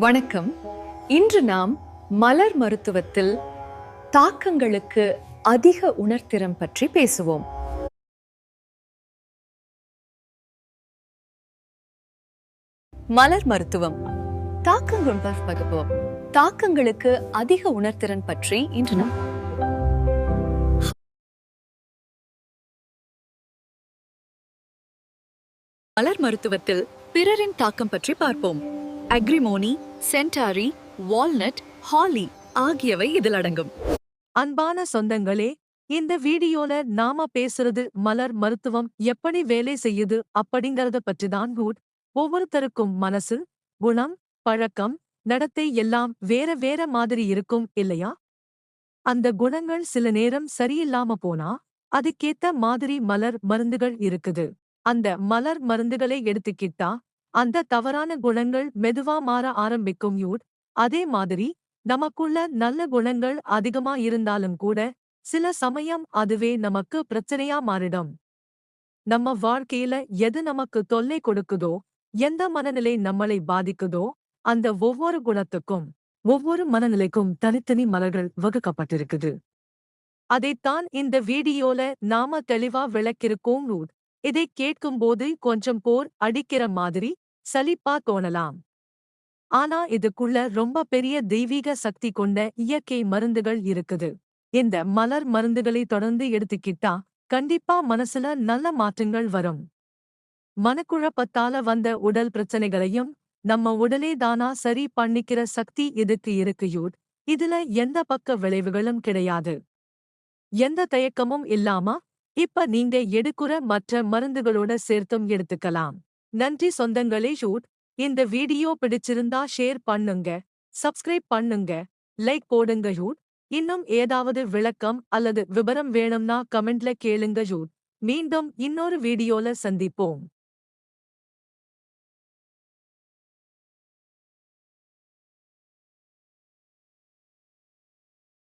வணக்கம். இன்று நாம் மலர் மருத்துவத்தில் தாக்கங்களுக்கு அதிக உணர்திறன் பற்றி பேசுவோம். மலர் மருத்துவம் தாக்கங்கள் வகுப்போம். தாக்கங்களுக்கு அதிக உணர்திறன் பற்றி இன்று நாம் மலர் மருத்துவத்தில் பிறரின் தாக்கம் பற்றி பார்ப்போம். அக்ரிமோனி, சென்டாரி, வால்நட், ஹாலி ஆகியவை இதில் அடங்கும். அன்பான சொந்தங்களே, இந்த வீடியோல நாம பேசுறது மலர் மருத்துவம் எப்படி வேலை செய்யுது அப்படிங்கறத பற்றி தான். ஒவ்வொருத்தருக்கும் மனசு, குணம், பழக்கம், நடத்தை எல்லாம் வேற வேற மாதிரி இருக்கும் இல்லையா? அந்த குணங்கள் சில நேரம் சரியில்லாம போனா அதுக்கேத்த மாதிரி மலர் மருந்துகள் இருக்குது. அந்த மலர் மருந்துகளை எடுத்துக்கிட்டா அந்த தவறான குணங்கள் மெதுவா மாற ஆரம்பிக்கும். அதே மாதிரி நமக்குள்ள நல்ல குணங்கள் அதிகமா இருந்தாலும் கூட சில சமயம் அதுவே நமக்கு பிரச்சனையா மாறிடும். நம்ம வாழ்க்கையில எது நமக்கு தொல்லை கொடுக்குதோ, எந்த மனநிலை நம்மளை பாதிக்குதோ, அந்த ஒவ்வொரு குணத்துக்கும் ஒவ்வொரு மனநிலைக்கும் தனித்தனி மலர்கள் வகுக்கப்பட்டிருக்குது. அதைத்தான் இந்த வீடியோல நாம தெளிவா விளக்கிருக்கோம். இதை கேட்கும்போது கொஞ்சம் போர் அடிக்கிற மாதிரி சலிப்பா தோணலாம். ஆனா இதுக்குள்ள ரொம்ப பெரிய தெய்வீக சக்தி கொண்ட இயற்கை மருந்துகள் இருக்குது. இந்த மலர் மருந்துகளை தொடர்ந்து எடுத்துக்கிட்டா கண்டிப்பா மனசுல நல்ல மாற்றங்கள் வரும். மனக்குழப்பத்தால வந்த உடல் பிரச்சனைகளையும் நம்ம உடலே தானா சரி பண்ணிக்கிற சக்தி இதுக்கு இருக்கு. இதுல எந்த பக்க விளைவுகளும் கிடையாது. எந்த தயக்கமும் இல்லாம இப்ப நீங்க எடுக்குற மற்ற மருந்துகளோட சேர்த்தும் எடுத்துக்கலாம். நன்றி சொந்தங்களே. இந்த வீடியோ பிடிச்சிருந்தா ஷேர் பண்ணுங்க, சப்ஸ்கிரைப் பண்ணுங்க, லைக் போடுங்க. இன்னும் ஏதாவது விளக்கம் அல்லது விபரம் வேணும்னா கமெண்ட்ல கேளுங்க. மீண்டும் இன்னொரு வீடியோல சந்திப்போம்.